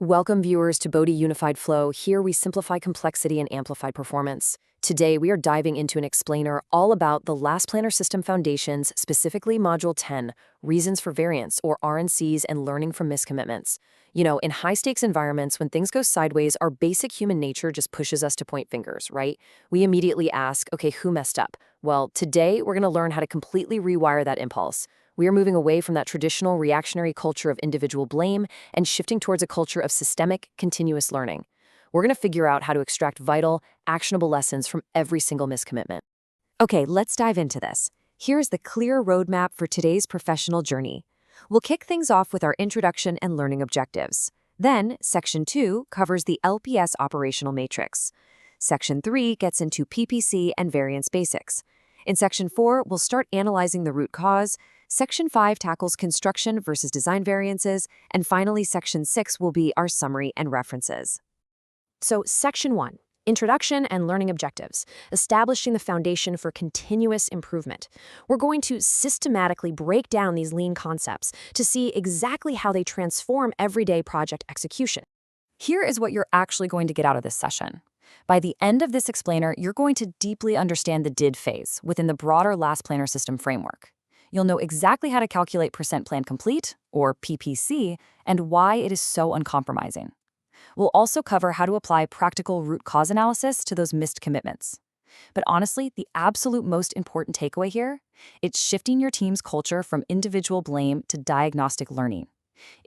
Welcome, viewers, to Bodhi Unified Flow. Here we simplify complexity and amplify performance. Today, we are diving into an explainer all about the Last Planner System Foundations, specifically Module 10, Reasons for Variance, or RMCs, and Learning from Miscommitments. You know, in high-stakes environments, when things go sideways, our basic human nature just pushes us to point fingers, right? We immediately ask, okay, who messed up? Well, today, we're going to learn how to completely rewire that impulse. We are moving away from that traditional reactionary culture of individual blame and shifting towards a culture of systemic, continuous learning. We're going to figure out how to extract vital, actionable lessons from every single miscommitment. Okay, let's dive into this. Here's the clear roadmap for today's professional journey. We'll kick things off with our introduction and learning objectives. Then, Section 2 covers the LPS operational matrix. Section 3 gets into PPC and variance basics. In Section 4, we'll start analyzing the root cause. Section 5 tackles construction versus design variances, and finally, Section 6 will be our summary and references. So, Section 1, Introduction and Learning Objectives, establishing the foundation for continuous improvement. We're going to systematically break down these lean concepts to see exactly how they transform everyday project execution. Here is what you're actually going to get out of this session. By the end of this explainer, you're going to deeply understand the did phase within the broader Last Planner System framework. You'll know exactly how to calculate percent plan complete, or PPC, and why it is so uncompromising. We'll also cover how to apply practical root cause analysis to those missed commitments. But honestly, the absolute most important takeaway here, it's shifting your team's culture from individual blame to diagnostic learning.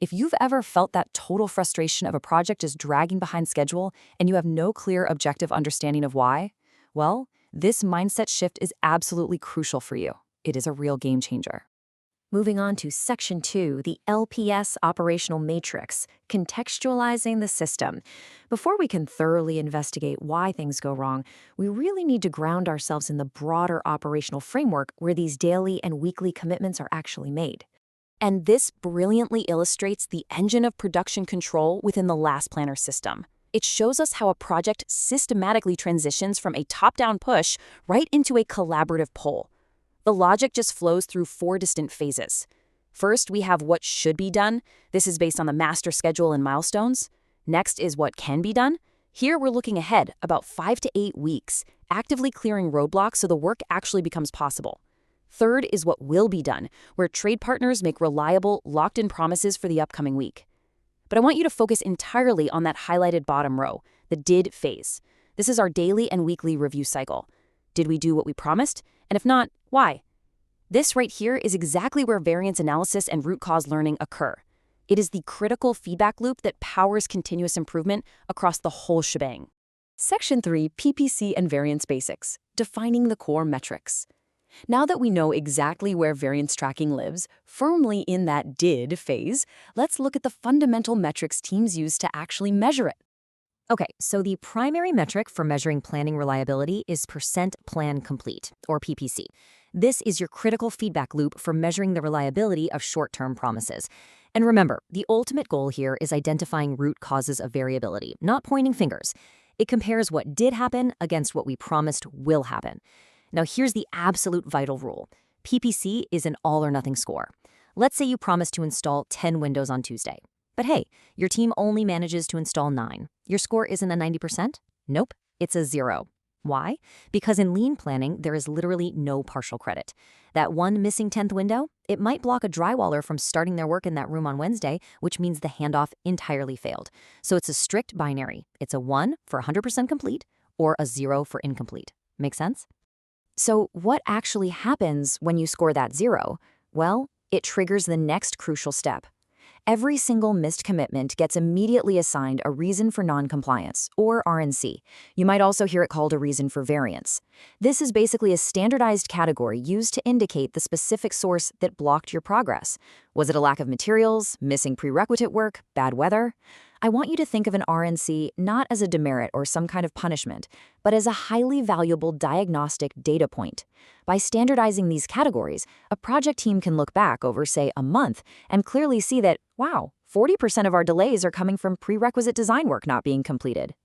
If you've ever felt that total frustration of a project is dragging behind schedule and you have no clear objective understanding of why, well, this mindset shift is absolutely crucial for you. It is a real game changer. Moving on to Section 2, the LPS operational matrix, contextualizing the system. Before we can thoroughly investigate why things go wrong, we really need to ground ourselves in the broader operational framework where these daily and weekly commitments are actually made. And this brilliantly illustrates the engine of production control within the Last Planner system. It shows us how a project systematically transitions from a top-down push right into a collaborative pull. The logic just flows through 4 distinct phases. First, we have what should be done. This is based on the master schedule and milestones. Next is what can be done. Here we're looking ahead, about 5 to 8 weeks, actively clearing roadblocks so the work actually becomes possible. Third is what will be done, where trade partners make reliable, locked-in promises for the upcoming week. But I want you to focus entirely on that highlighted bottom row, the did phase. This is our daily and weekly review cycle. Did we do what we promised? And if not, why? This right here is exactly where variance analysis and root cause learning occur. It is the critical feedback loop that powers continuous improvement across the whole shebang. Section 3, PPC and variance basics, defining the core metrics. Now that we know exactly where variance tracking lives, firmly in that did phase, let's look at the fundamental metrics teams use to actually measure it. Okay, so the primary metric for measuring planning reliability is percent plan complete, or PPC. This is your critical feedback loop for measuring the reliability of short-term promises. And remember, the ultimate goal here is identifying root causes of variability, not pointing fingers. It compares what did happen against what we promised will happen. Now here's the absolute vital rule. PPC is an all-or-nothing score. Let's say you promise to install 10 windows on Tuesday. But hey, your team only manages to install 9. Your score isn't a 90%? Nope, it's a 0. Why? Because in lean planning, there is literally no partial credit. That one missing 10th window, it might block a drywaller from starting their work in that room on Wednesday, which means the handoff entirely failed. So it's a strict binary. It's a 1 for 100% complete or a 0 for incomplete. Make sense? So what actually happens when you score that 0? Well, it triggers the next crucial step. Every single missed commitment gets immediately assigned a reason for non-compliance, or RMC. You might also hear it called a reason for variance. This is basically a standardized category used to indicate the specific source that blocked your progress. Was it a lack of materials, missing prerequisite work, bad weather? I want you to think of an RMC not as a demerit or some kind of punishment, but as a highly valuable diagnostic data point. By standardizing these categories, a project team can look back over, say, a month and clearly see that, wow, 40% of our delays are coming from prerequisite design work not being completed.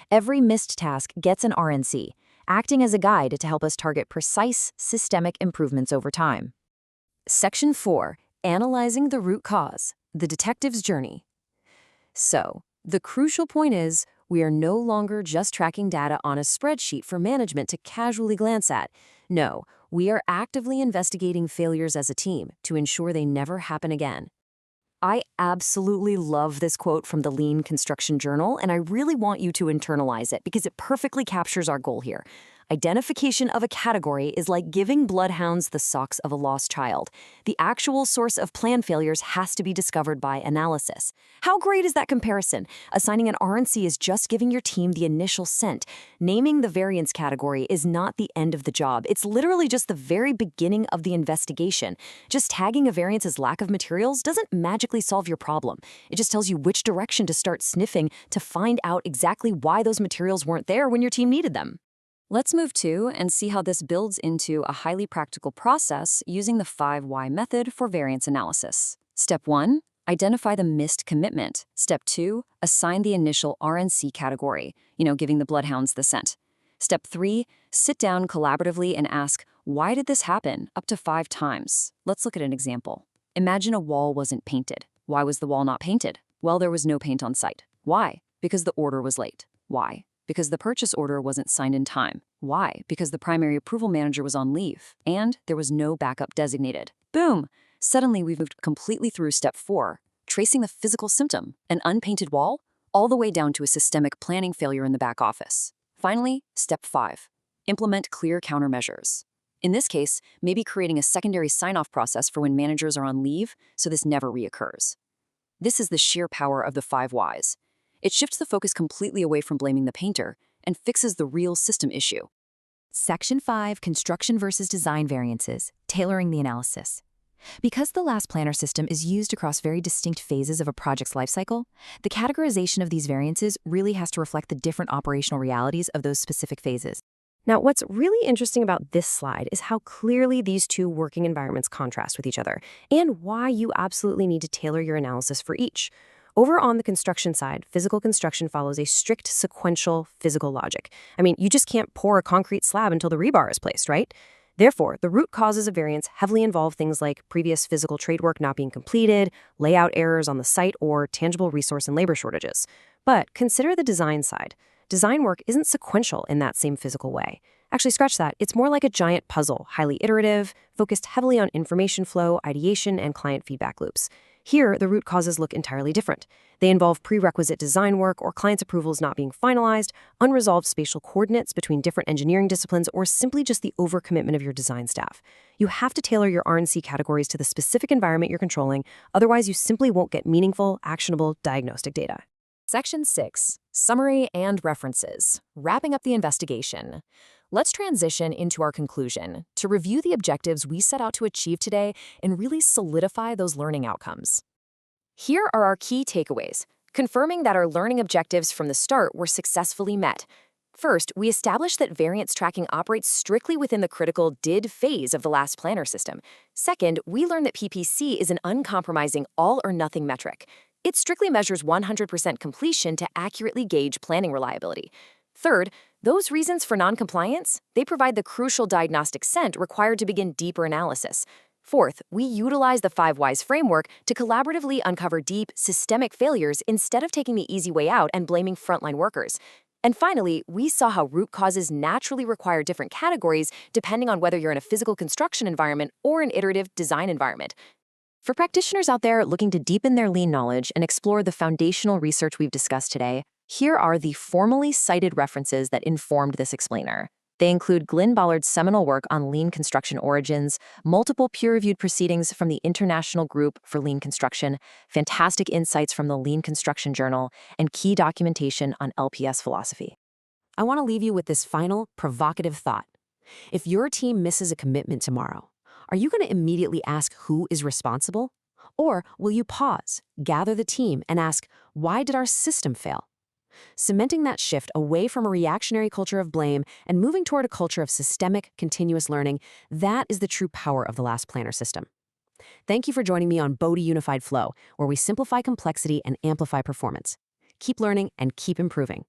Every missed task gets an RMC, acting as a guide to help us target precise, systemic improvements over time. Section 4, Analyzing the Root Cause, the Detective's Journey. So, The crucial point is, we are no longer just tracking data on a spreadsheet for management to casually glance at. No, we are actively investigating failures as a team to ensure they never happen again. I absolutely love this quote from the Lean Construction Journal, and I really want you to internalize it because it perfectly captures our goal here. Identification of a category is like giving bloodhounds the socks of a lost child. The actual source of plan failures has to be discovered by analysis. How great is that comparison? Assigning an RMC is just giving your team the initial scent. Naming the variance category is not the end of the job. It's literally just the very beginning of the investigation. Just tagging a variance as lack of materials doesn't magically solve your problem. It just tells you which direction to start sniffing to find out exactly why those materials weren't there when your team needed them. Let's move to and see how this builds into a highly practical process using the 5 Why method for variance analysis. Step 1, identify the missed commitment. Step 2, assign the initial RMC category, giving the bloodhounds the scent. Step 3, sit down collaboratively and ask, why did this happen, up to 5 times? Let's look at an example. Imagine a wall wasn't painted. Why was the wall not painted? Well, there was no paint on site. Why? Because the order was late. Why? Because the purchase order wasn't signed in time. Why? Because the primary approval manager was on leave, and there was no backup designated. Boom! Suddenly, we've moved completely through step 4, tracing the physical symptom, an unpainted wall, all the way down to a systemic planning failure in the back office. Finally, step 5, implement clear countermeasures. In this case, maybe creating a secondary sign-off process for when managers are on leave so this never reoccurs. This is the sheer power of the 5 Whys. It shifts the focus completely away from blaming the painter and fixes the real system issue. Section 5, Construction versus Design Variances, Tailoring the Analysis. Because the last planner system is used across very distinct phases of a project's lifecycle, the categorization of these variances really has to reflect the different operational realities of those specific phases. Now, what's really interesting about this slide is how clearly these two working environments contrast with each other, and why you absolutely need to tailor your analysis for each. Over on the construction side, physical construction follows a strict sequential physical logic. You just can't pour a concrete slab until the rebar is placed, right? Therefore, the root causes of variance heavily involve things like previous physical trade work not being completed, layout errors on the site, or tangible resource and labor shortages. But consider the design side. Design work isn't sequential in that same physical way. Actually, scratch that. It's more like a giant puzzle, highly iterative, focused heavily on information flow, ideation, and client feedback loops. Here, the root causes look entirely different. They involve prerequisite design work or client's approvals not being finalized, unresolved spatial coordinates between different engineering disciplines, or simply just the overcommitment of your design staff. You have to tailor your RMC categories to the specific environment you're controlling, otherwise you simply won't get meaningful, actionable diagnostic data. Section 6, Summary and References, Wrapping up the investigation. Let's transition into our conclusion to review the objectives we set out to achieve today and really solidify those learning outcomes. Here are our key takeaways, confirming that our learning objectives from the start were successfully met. First, we established that variance tracking operates strictly within the critical did phase of the last planner system. Second, we learned that PPC is an uncompromising all-or-nothing metric. It strictly measures 100% completion to accurately gauge planning reliability. Third, those reasons for noncompliance, they provide the crucial diagnostic scent required to begin deeper analysis. Fourth, we utilize the 5 Whys framework to collaboratively uncover deep, systemic failures instead of taking the easy way out and blaming frontline workers. And finally, we saw how root causes naturally require different categories depending on whether you're in a physical construction environment or an iterative design environment. For practitioners out there looking to deepen their lean knowledge and explore the foundational research we've discussed today, here are the formally cited references that informed this explainer. They include Glyn Bollard's seminal work on lean construction origins, multiple peer-reviewed proceedings from the International Group for Lean Construction, fantastic insights from the Lean Construction Journal, and key documentation on LPS philosophy. I want to leave you with this final, provocative thought. If your team misses a commitment tomorrow, are you going to immediately ask who is responsible? Or will you pause, gather the team, and ask, why did our system fail? Cementing that shift away from a reactionary culture of blame and moving toward a culture of systemic, continuous learning, that is the true power of the last planner system. Thank you for joining me on Bodhi Unified Flow, where we simplify complexity and amplify performance. Keep learning and keep improving.